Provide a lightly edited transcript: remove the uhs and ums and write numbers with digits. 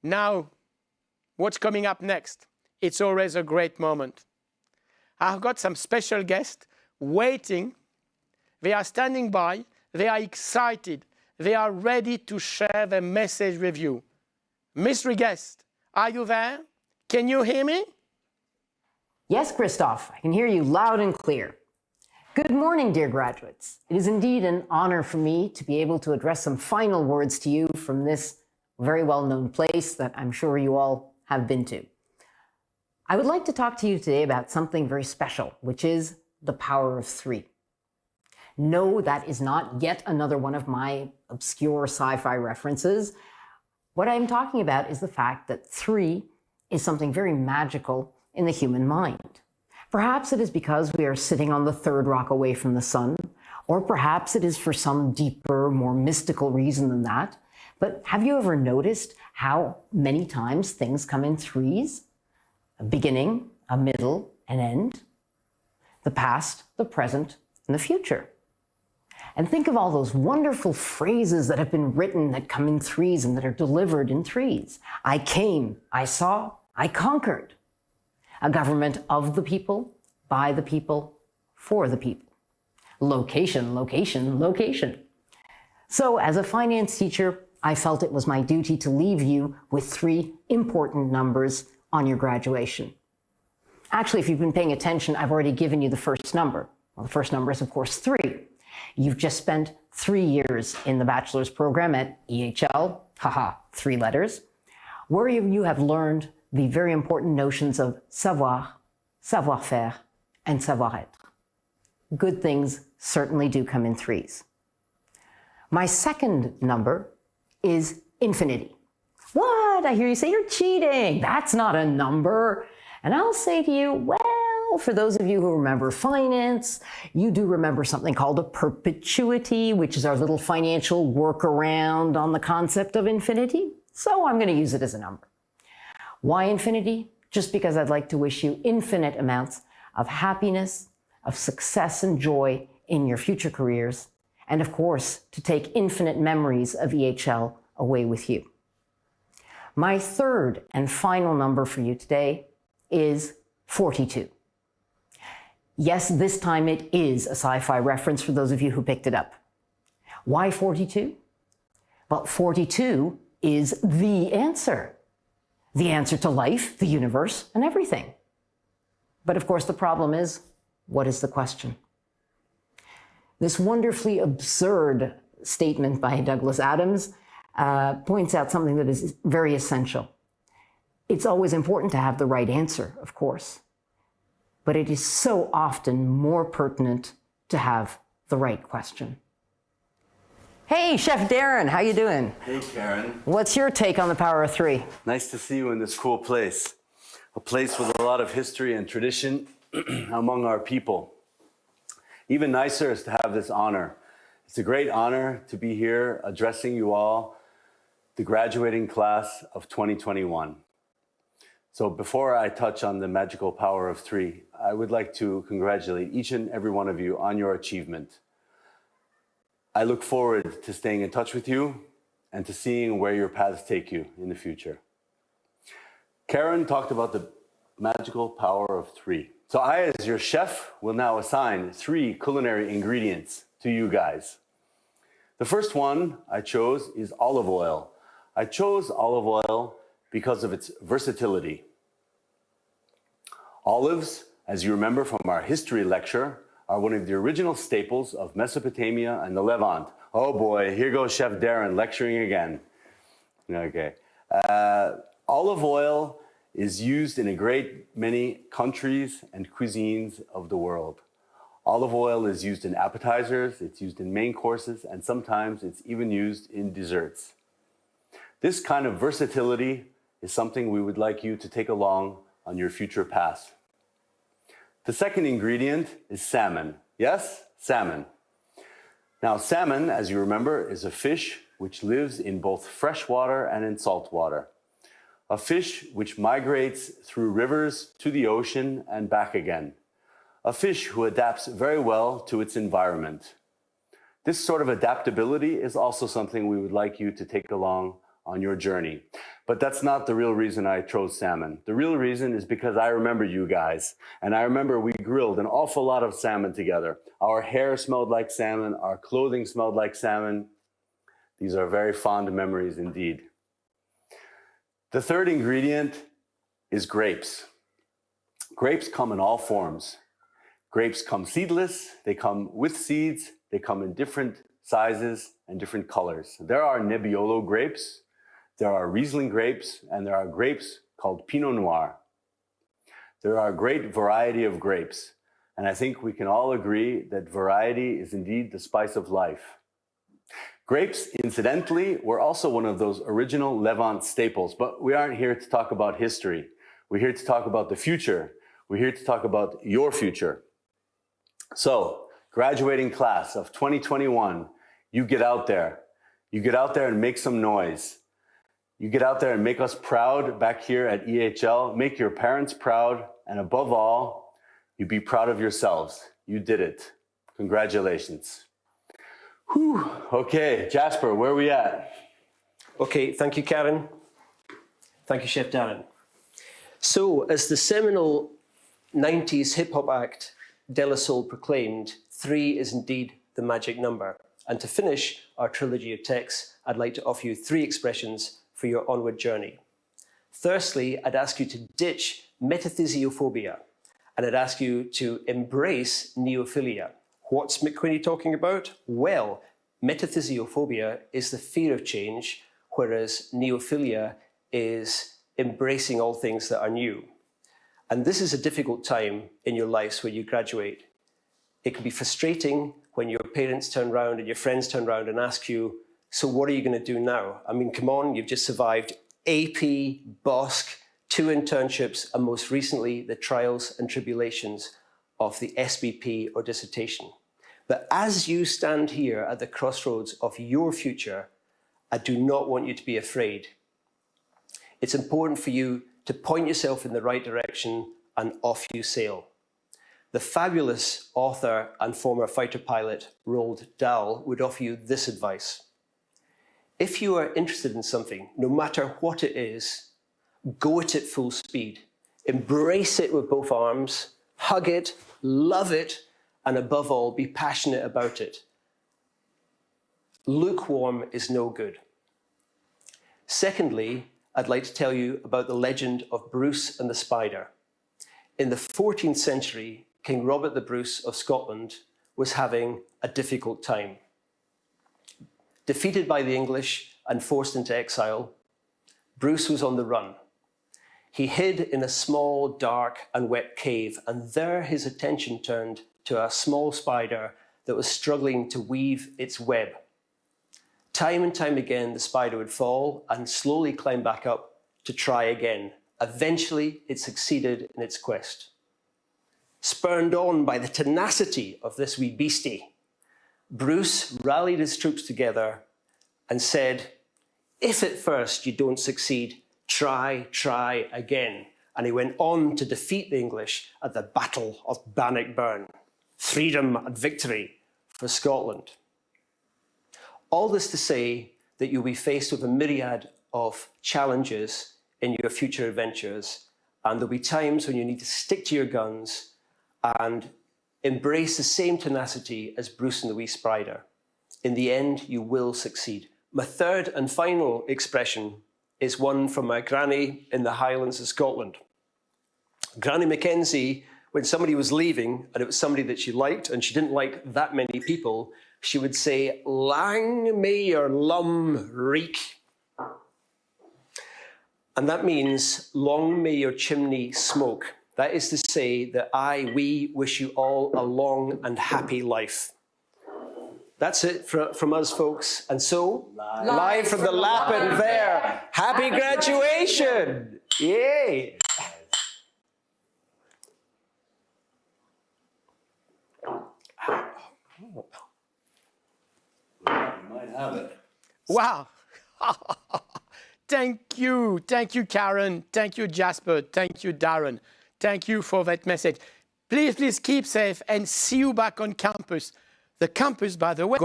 Now, what's coming up next? It's always a great moment. I've got some special guests waiting. They are standing by. They are excited. They are ready to share their message with you. Mystery guest, are you there? Can you hear me? Yes, Christophe, I can hear you loud and clear. Good morning, dear graduates. It is indeed an honor for me to be able to address some final words to you from this very well-known place that I'm sure you all have been to. I would like to talk to you today about something very special, which is the power of three. No, that is not yet another one of my obscure sci-fi references. What I'm talking about is the fact that three is something very magical in the human mind. Perhaps it is because we are sitting on the third rock away from the sun, or perhaps it is for some deeper, more mystical reason than that. But have you ever noticed how many times things come in threes? A beginning, a middle, an end. The past, the present, and the future. And think of all those wonderful phrases that have been written that come in threes and that are delivered in threes. I came, I saw, I conquered. A government of the people, by the people, for the people. Location, location, location. So as a finance teacher, I felt it was my duty to leave you with three important numbers on your graduation. Actually, if you've been paying attention, I've already given you the first number. Well, the first number is, of course, 3. You've just spent 3 years in the bachelor's program at EHL, haha, 3 letters, where you have learned the very important notions of savoir, savoir-faire, and savoir-être. Good things certainly do come in threes. My second number is infinity. What? I hear you say you're cheating. That's not a number. And I'll say to you, well, for those of you who remember finance, you do remember something called a perpetuity, which is our little financial workaround on the concept of infinity. So I'm going to use it as a number. Why infinity? Just because I'd like to wish you infinite amounts of happiness, of success and joy in your future careers, and of course, to take infinite memories of EHL away with you. My third and final number for you today is 42. Yes, this time it is a sci-fi reference for those of you who picked it up. Why 42? Well, 42 is the answer. The answer to life, the universe, and everything. But of course, the problem is, what is the question? This wonderfully absurd statement by Douglas Adams points out something that is very essential. It's always important to have the right answer, of course, but it is so often more pertinent to have the right question. Hey, Chef Darren, how you doing? Hey, Karen. What's your take on the power of three? Nice to see you in this cool place. A place with a lot of history and tradition among our people. Even nicer is to have this honor. It's a great honor to be here addressing you all, the graduating class of 2021. So before I touch on the magical power of three, I would like to congratulate each and every one of you on your achievement. I look forward to staying in touch with you and to seeing where your paths take you in the future. Karen talked about the magical power of three. So I, as your chef, will now assign 3 culinary ingredients to you guys. The first one I chose is olive oil. I chose olive oil because of its versatility. Olives, as you remember from our history lecture, are one of the original staples of Mesopotamia and the Levant. Oh boy, here goes Chef Darren lecturing again. Okay. Olive oil is used in a great many countries and cuisines of the world. Olive oil is used in appetizers, it's used in main courses, and sometimes it's even used in desserts. This kind of versatility is something we would like you to take along on your future path. The second ingredient is salmon. Yes, salmon. Now, salmon, as you remember, is a fish which lives in both fresh water and in salt water. A fish which migrates through rivers to the ocean and back again. A fish who adapts very well to its environment. This sort of adaptability is also something we would like you to take along on your journey. But that's not the real reason I chose salmon. The real reason is because I remember you guys. And I remember we grilled an awful lot of salmon together. Our hair smelled like salmon. Our clothing smelled like salmon. These are very fond memories indeed. The third ingredient is grapes. Grapes come in all forms. Grapes come seedless, they come with seeds, they come in different sizes and different colors. There are Nebbiolo grapes, there are Riesling grapes, and there are grapes called Pinot Noir. There are a great variety of grapes, and I think we can all agree that variety is indeed the spice of life. Grapes, incidentally, were also one of those original Levant staples, but we aren't here to talk about history. We're here to talk about the future. We're here to talk about your future. So, graduating class of 2021, you get out there. You get out there and make some noise. You get out there and make us proud back here at EHL. Make your parents proud. And above all, you be proud of yourselves. You did it. Congratulations. Whew. Okay, Jasper, where are we at? Okay, thank you, Karen. Thank you, Chef Darren. So, as the seminal 90s hip-hop act De La Soul proclaimed, 3 is indeed the magic number. And to finish our trilogy of texts, I'd like to offer you 3 expressions for your onward journey. Firstly, I'd ask you to ditch metathesiophobia, and I'd ask you to embrace neophilia. What's McQueenie talking about? Well, metathesiophobia is the fear of change, whereas neophilia is embracing all things that are new. And this is a difficult time in your lives when you graduate. It can be frustrating when your parents turn around and your friends turn around and ask you, so what are you going to do now? I mean, come on, you've just survived AP, BOSC, 2 internships, and most recently, the trials and tribulations of the SBP or dissertation. But as you stand here at the crossroads of your future, I do not want you to be afraid. It's important for you to point yourself in the right direction, and off you sail. The fabulous author and former fighter pilot Roald Dahl would offer you this advice. If you are interested in something, no matter what it is, go at it full speed. Embrace it with both arms, hug it, love it, and above all, be passionate about it. Lukewarm is no good. Secondly, I'd like to tell you about the legend of Bruce and the Spider. In the 14th century, King Robert the Bruce of Scotland was having a difficult time. Defeated by the English and forced into exile, Bruce was on the run. He hid in a small, dark and wet cave, and there his attention turned to a small spider that was struggling to weave its web. Time and time again, the spider would fall and slowly climb back up to try again. Eventually, it succeeded in its quest. Spurred on by the tenacity of this wee beastie, Bruce rallied his troops together and said, if at first you don't succeed, try again. And he went on to defeat the English at the Battle of Bannockburn. Freedom and victory for Scotland. All this to say that you'll be faced with a myriad of challenges in your future adventures, and there'll be times when you need to stick to your guns and embrace the same tenacity as Bruce and the wee spider. In the end, you will succeed. My third and final expression is one from my granny in the Highlands of Scotland. Granny Mackenzie, when somebody was leaving, and it was somebody that she liked, and she didn't like that many people, she would say, lang may your lum reek. And that means, long may your chimney smoke. That is to say that we wish you all a long and happy life. That's it from us, folks. And so, live from the Lappin there, happy graduation! Yay! Might have it. Wow. Thank you, Karen. Thank you, Jasper. Thank you, Darren. Thank you for that message. Please keep safe and see you back on campus. The campus, by the way,